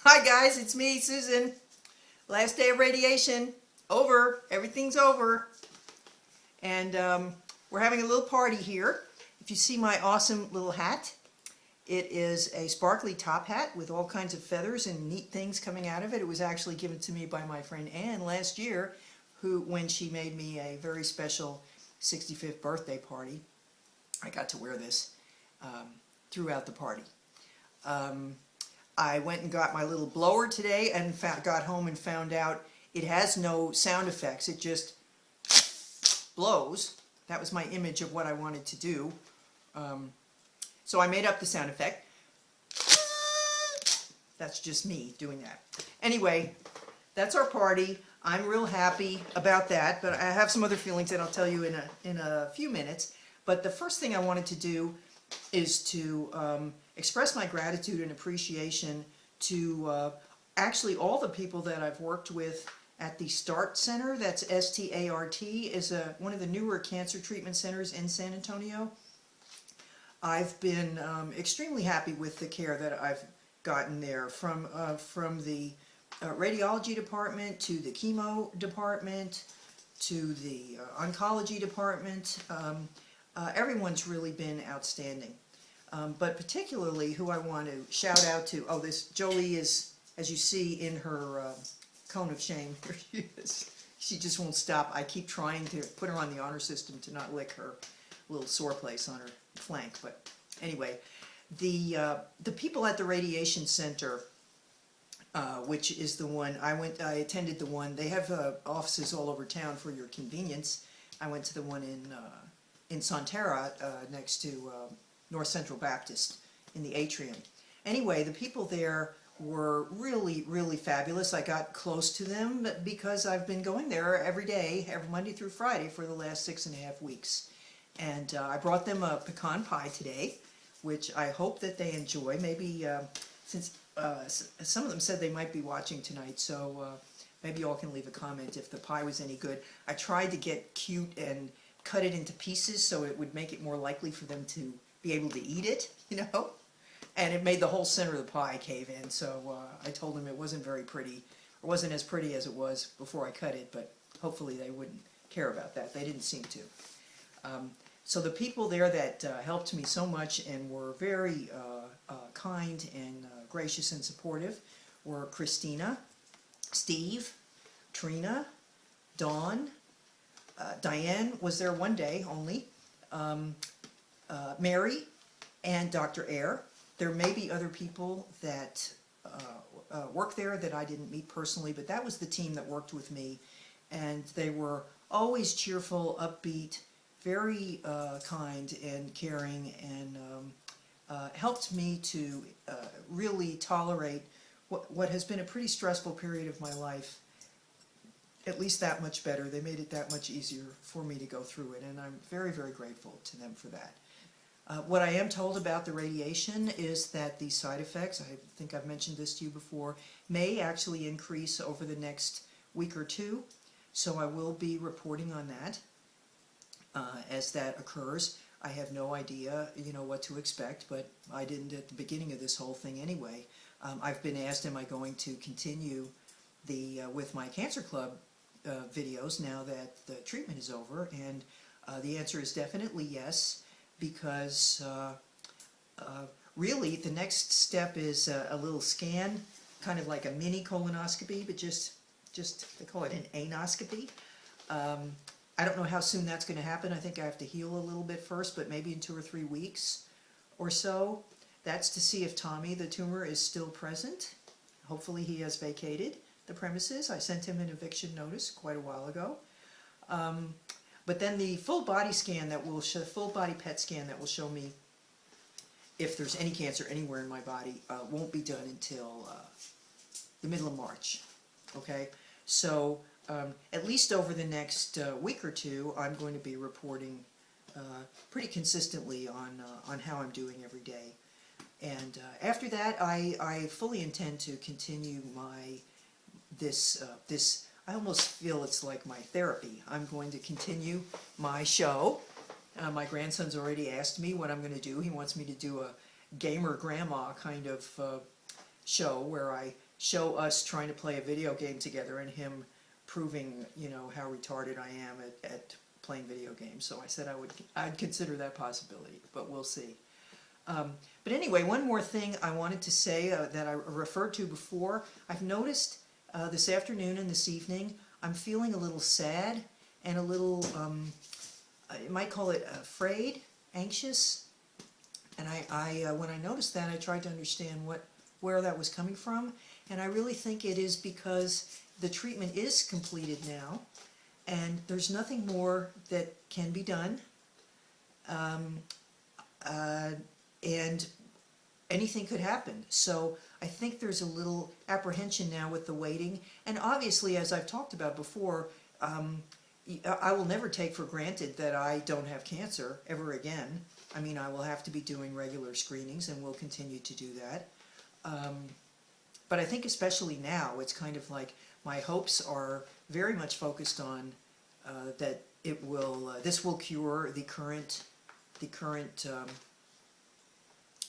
Hi guys, it's me, Susan. Last day of radiation. Over. Everything's over. And we're having a little party here. If you see my awesome little hat, it is a sparkly top hat with all kinds of feathers and neat things coming out of it. It was actually given to me by my friend Anne last year, when she made me a very special 65th birthday party. I got to wear this throughout the party. I went and got my little blower today and got home and found out it has no sound effects. It just blows. That was my image of what I wanted to do. So I made up the sound effect. That's just me doing that. Anyway, that's our party. I'm real happy about that, but I have some other feelings that I'll tell you in a few minutes. But the first thing I wanted to do is to express my gratitude and appreciation to actually all the people that I've worked with at the START Center. That's START, is one of the newer cancer treatment centers in San Antonio. I've been extremely happy with the care that I've gotten there, from the radiology department to the chemo department to the oncology department. Everyone's really been outstanding. But particularly who I want to shout out to, this Jolie is, as you see in her cone of shame, here she is. She just won't stop. I keep trying to put her on the honor system to not lick her little sore place on her flank. But anyway, the people at the radiation center, which is the one I attended the one. They have offices all over town for your convenience. I went to the one in Sonterra, next to North Central Baptist, in the atrium. Anyway, the people there were really, really fabulous. I got close to them because I've been going there every day, every Monday through Friday for the last 6.5 weeks. And I brought them a pecan pie today, which I hope that they enjoy. Maybe, since some of them said they might be watching tonight, so maybe you all can leave a comment if the pie was any good. I tried to get cute and cut it into pieces so it would make it more likely for them to be able to eat it, and it made the whole center of the pie cave in. So I told them it wasn't very pretty, or wasn't as pretty as it was before I cut it, but hopefully they wouldn't care about that. They didn't seem to. So the people there that helped me so much and were very kind and gracious and supportive were Christina, Steve, Trina, Dawn, Diane was there one day only, Mary, and Dr. Eyre. There may be other people that work there that I didn't meet personally, but that was the team that worked with me, and they were always cheerful, upbeat, very kind and caring, and helped me to really tolerate what has been a pretty stressful period of my life. At least that much better. They made it that much easier for me to go through it, and I'm very, very grateful to them for that. What I am told about the radiation is that the side effects, I think I've mentioned this to you before, may actually increase over the next week or two, so I will be reporting on that as that occurs. I have no idea, what to expect, but I didn't at the beginning of this whole thing anyway. I've been asked, am I going to continue with my Cancer Club videos now that the treatment is over, and the answer is definitely yes, because really the next step is a little scan, kind of like a mini colonoscopy, but just they call it an anoscopy. I don't know how soon that's going to happen. I think I have to heal a little bit first, but maybe in 2 or 3 weeks or so. That's to see if Tommy, the tumor, is still present. Hopefully he has vacated the premises. I sent him an eviction notice quite a while ago. But then the full body scan that will show, full body PET scan that will show me if there's any cancer anywhere in my body, won't be done until the middle of March. Okay, so at least over the next week or two, I'm going to be reporting pretty consistently on how I'm doing every day. And after that, I fully intend to continue this I almost feel it's like my therapy. I'm going to continue my show. My grandson's already asked me what I'm going to do. He wants me to do a gamer grandma kind of show where I show us trying to play a video game together and him proving, you know, how retarded I am at playing video games. So I said I'd consider that possibility, but we'll see. But anyway, one more thing I wanted to say that I referred to before. I've noticed this afternoon and this evening, I'm feeling a little sad and a little, you might call it afraid, anxious. And when I noticed that, I tried to understand where that was coming from. And I really think it is because the treatment is completed now, and there's nothing more that can be done. And anything could happen. So I think there's a little apprehension now with the waiting. And obviously, as I've talked about before, I will never take for granted that I don't have cancer ever again. I mean, I will have to be doing regular screenings, and we'll continue to do that. But I think especially now, it's kind of like my hopes are very much focused on that it will, this will cure the current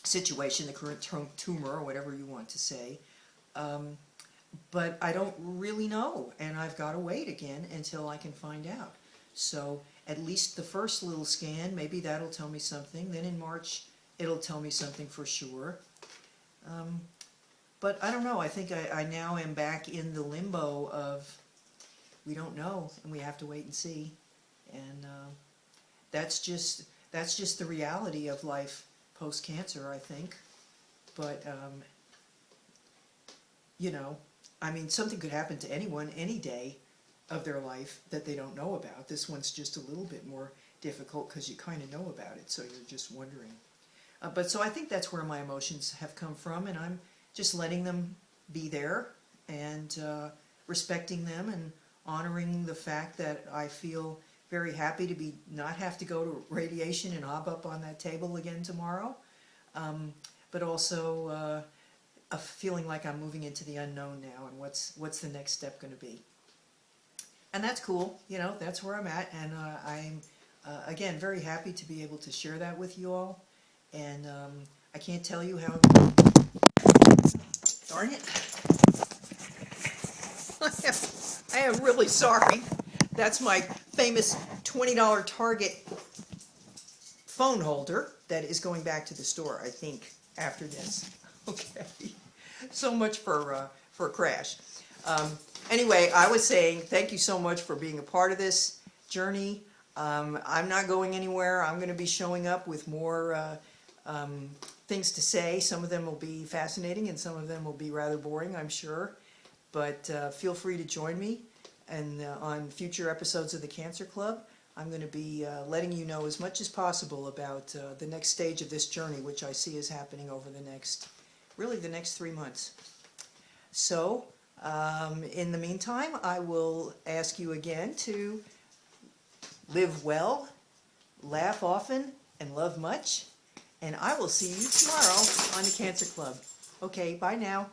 situation, the current tumor, or whatever you want to say. But I don't really know, and I've got to wait again until I can find out. So at least the first little scan, maybe that'll tell me something. Then in March, it'll tell me something for sure. But I don't know, I think I now am back in the limbo of we don't know, and we have to wait and see. And that's just the reality of life post-cancer, I think. But, you know, I mean, something could happen to anyone any day of their life that they don't know about. This one's just a little bit more difficult because you kind of know about it, so you're just wondering. But so I think that's where my emotions have come from, and I'm just letting them be there and respecting them and honoring the fact that I feel very happy to not have to go to radiation and hop up on that table again tomorrow, but also a feeling like I'm moving into the unknown now, and what's the next step going to be. And that's cool, you know, that's where I'm at, and I'm, again, very happy to be able to share that with you all, and I can't tell you how... Darn it. I am really sorry. That's my famous $20 Target phone holder that is going back to the store, I think, after this. Okay. So much for a crash. Anyway, I was saying thank you so much for being a part of this journey. I'm not going anywhere. I'm going to be showing up with more things to say. Some of them will be fascinating and some of them will be rather boring, I'm sure. But feel free to join me and on future episodes of the Cancer Club. I'm going to be letting you know as much as possible about the next stage of this journey, which I see is happening over the next 3 months. So, in the meantime, I will ask you again to live well, laugh often, and love much. And I will see you tomorrow on the Cancer Club. Okay, bye now.